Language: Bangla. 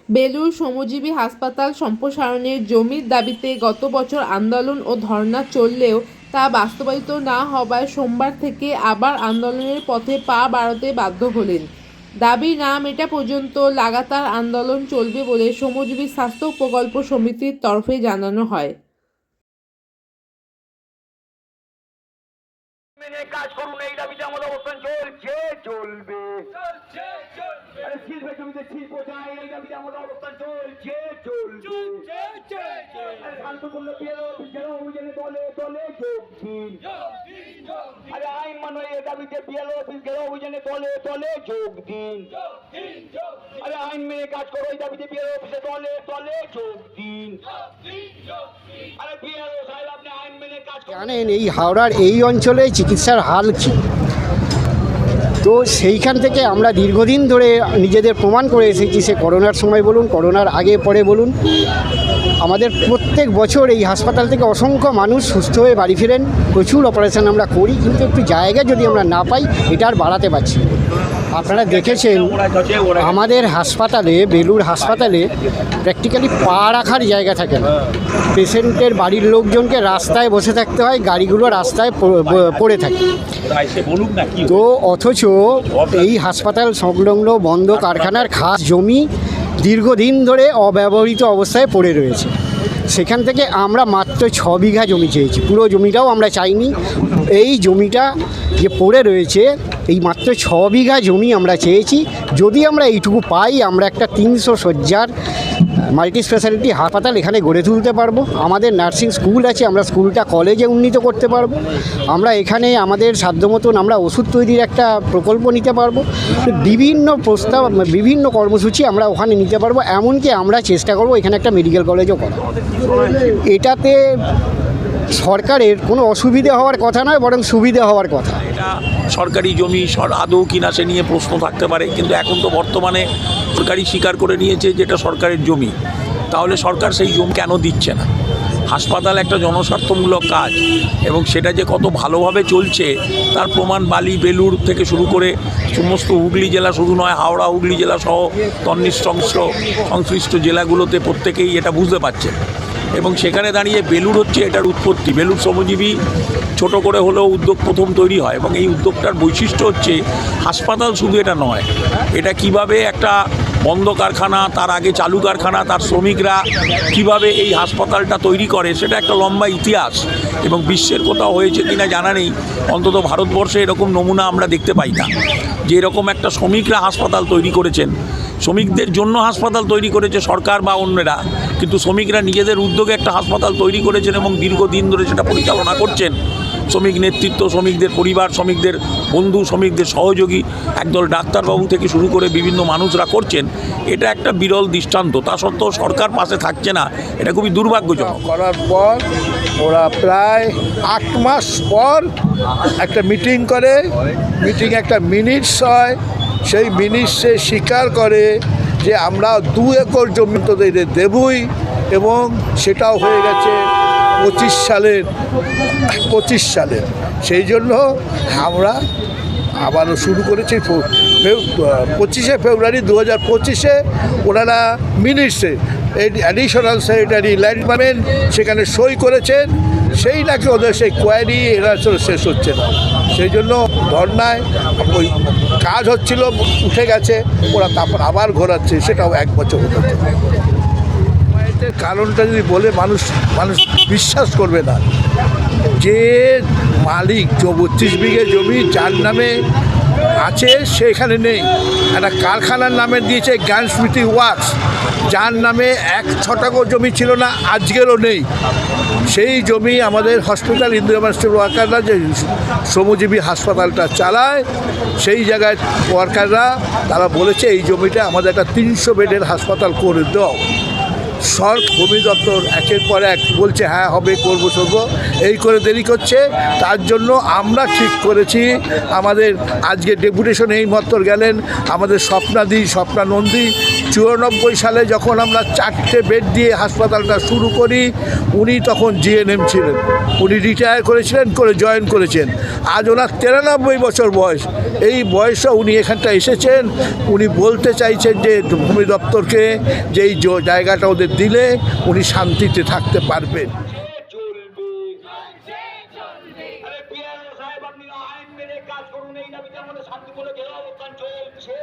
বেলুর শ্রমজীবী হাসপাতাল সম্প্রসারণের জমির দাবিতে গত বছর আন্দোলন ও ধর্ণা চললেও তা বাস্তবায়িত না হওয়ায় সোমবার থেকে আবার আন্দোলনের পথে পা বাড়াতে বাধ্য হলেন। দাবি না মেটা পর্যন্ত লাগাতার আন্দোলন চলবে বলে শ্রমজীবী স্বাস্থ্য প্রকল্প সমিতির তরফে জানানো হয়। কাজ করুন, এই দাবিতে আমাদের অবস্থান চলছে, চলবে। শিল্প যায়, এই দাবিতে আমাদের অবস্থান চলছে, চলবে। শান্তপূর্ণ অভিযানে দলে দলে যোগ দিন। আরে আইন মানো, এই দাবিতে বিএলও অফিস ঘেরা অভিযানে দলে দলে যোগ দিন। আরে আইন মেনে কাজ করো, এই দাবিতে বিএলও অফিসে দলে দলে যোগ দিন। আরে বিএলও সাহেব, আপনি আইন মেনে কাজ জানেন এই হাওড়ার এই অঞ্চলে চিকিৎসার হাল কী, তো সেইখান থেকে আমরা দীর্ঘদিন ধরে নিজেদের প্রমাণ করে এসেছি। সে করোনার সময় বলুন, করোনার আগে পরে বলুন, আমাদের প্রত্যেক বছর এই হাসপাতাল থেকে অসংখ্য মানুষ সুস্থ হয়ে বাড়ি ফিরেন। প্রচুর অপারেশন আমরা করি, কিন্তু একটু জায়গা যদি আমরা না পাই এটা আর বাড়াতে পারছি। আপনারা দেখেছেন আমাদের হাসপাতালে, বেলুর হাসপাতালে প্র্যাকটিক্যালি পা রাখার জায়গা থাকে না। পেশেন্টের বাড়ির লোকজনকে রাস্তায় বসে থাকতে হয়, গাড়িগুলো রাস্তায় পড়ে থাকে। তো অথচ এই হাসপাতাল সংলগ্ন বন্ধ কারখানার খাস জমি দীর্ঘদিন ধরে অব্যবহৃত অবস্থায় পড়ে রয়েছে। সেখান থেকে আমরা মাত্র 6 বিঘা জমি চেয়েছি, পুরো জমিটাও আমরা চাইনি। এই জমিটা যে পড়ে রয়েছে, এই মাত্র 6 বিঘা জমি আমরা চেয়েছি। যদি আমরা এইটুকু পাই, আমরা একটা 300 শয্যার মাল্টি স্পেশালিটি হাসপাতাল এখানে গড়ে তুলতে পারবো। আমাদের নার্সিং স্কুল আছে, আমরা স্কুলটা কলেজে উন্নীত করতে পারবো। আমরা এখানে আমাদের সাধ্য মতন আমরা ওষুধ তৈরির একটা প্রকল্প নিতে পারবো। বিভিন্ন প্রস্তাব, বিভিন্ন কর্মসূচি আমরা ওখানে নিতে পারবো। এমনকি আমরা চেষ্টা করবো এখানে একটা মেডিকেল কলেজও করা। এটাতে সরকারের কোনো অসুবিধে হওয়ার কথা নয়, বরং সুবিধে হওয়ার কথা। এটা সরকারি জমি আদৌ কিনা সে নিয়ে প্রশ্ন থাকতে পারে, কিন্তু এখন তো বর্তমানে সরকারি স্বীকার করে নিয়েছে যেটা সরকারের জমি। তাহলে সরকার সেই জমি কেন দিচ্ছে না? হাসপাতাল একটা জনস্বার্থমূলক কাজ, এবং সেটা যে কত ভালোভাবে চলছে তার প্রমাণ বালি, বেলুর থেকে শুরু করে সমস্ত হুগলি জেলা, শুধু নয় হাওড়া, হুগলি জেলা সহ সংশ্লিষ্ট জেলাগুলোতে প্রত্যেকেই এটা বুঝতে পারছে। এবং সেখানে দাঁড়িয়ে বেলুর হচ্ছে এটার উৎপত্তি। বেলুর শ্রমজীবী ছোট করে হলেও উদ্যোগ প্রথম তৈরি হয়, এবং এই উদ্যোগটার বৈশিষ্ট্য হচ্ছে হাসপাতাল শুধু এটা নয়, এটা কিভাবে একটা বন্ধ কারখানা, তার আগে চালু কারখানা, তার শ্রমিকরা কিভাবে এই হাসপাতালটা তৈরি করে, সেটা একটা লম্বা ইতিহাস। এবং বিশ্বের কোথাও হয়েছে কিনা জানা নেই, অন্তত ভারতবর্ষে এরকম নমুনা আমরা দেখতে পাই না যে এরকম একটা শ্রমিকরা হাসপাতাল তৈরি করেছেন। শ্রমিকদের জন্য হাসপাতাল তৈরি করেছে সরকার বা অন্যরা, কিন্তু শ্রমিকরা নিজেদের উদ্যোগে একটা হাসপাতাল তৈরি করেছেন এবং দীর্ঘদিন ধরে সেটা পরিচালনা করছেন। শ্রমিক নেতৃত্ব, শ্রমিকদের পরিবার, শ্রমিকদের বন্ধু, শ্রমিকদের সহযোগী, একদল ডাক্তারবাবু থেকে শুরু করে বিভিন্ন মানুষরা করছেন। এটা একটা বিরল দৃষ্টান্ত। তা সত্ত্বেও সরকার পাশে থাকছে না, এটা খুবই দুর্ভাগ্যজনক। করার পর ওরা প্রায় 8 মাস পর একটা মিটিং করে, মিটিংয়ে একটা মিনিটস হয়। সেই মিনিটসে স্বীকার করে যে আমরা 2 একর জমি তো দেবই, এবং সেটাও হয়ে গেছে 25 সালের। সেই জন্য আমরা আবারও শুরু করেছি 25শে ফেব্রুয়ারি 2025-এ। ওনারা মিনিটসে অ্যাডিশনাল সেক্রেটারি ল্যান্ড ডিপার্টমেন্ট সেখানে সই করেছেন। সেই নাকি ওদের সেই কোয়ারি এরা শেষ হচ্ছে না, সেই জন্য ধর্নায় ওই কাজ হচ্ছিল, উঠে গেছে ওরা, তারপর আবার ঘোরাচ্ছে। সেটাও 1 বছর হতে। কারণটা যদি বলে মানুষ বিশ্বাস করবে না। যে মালিক 32 বিঘে জমি যার নামে আছে সেখানে নেই, একটা কারখানার নামে দিয়েছে জ্ঞান স্মৃতি ওয়ার্কস, যার নামে 1 ছটাকও জমি ছিল না, আজকেরও নেই। সেই জমি আমাদের হসপিটাল ইন্দিরা ওয়ার্কাররা যে শ্রমজীবী হাসপাতালটা চালায়, সেই জায়গায় ওয়ার্কাররা তারা বলেছে এই জমিটা আমাদের একটা 300 বেডের হাসপাতাল করে দাও। সর ভূমি দপ্তর একের পর এক বলছে হ্যাঁ হবে করবো সরবো, এই করে দেরি করছে। তার জন্য আমরা ঠিক করেছি, আমাদের আজকে ডেপুটেশন এই মাত্র গেলেন আমাদের স্বপ্নানন্দী 94 সালে যখন আমরা 4টে বেড দিয়ে হাসপাতালটা শুরু করি, উনি তখন জিএনএম ছিলেন, উনি রিটায়ার করেছিলেন, করে জয়েন করেছেন। আজ ওনার 93 বছর বয়স, এই বয়সে উনি এখানটা এসেছেন। উনি বলতে চাইছেন যে ভূমি দপ্তরকে যে এই জায়গাটা ওদের দিলে উনি শান্তিতে থাকতে পারবেন। আরে পিয়ার সাহেব, আপনি আইন মেনে কাজ করুন, এই দাবিতে আমাদের শান্তিপূর্ণ ঘেরাও অবস্থান চলছে।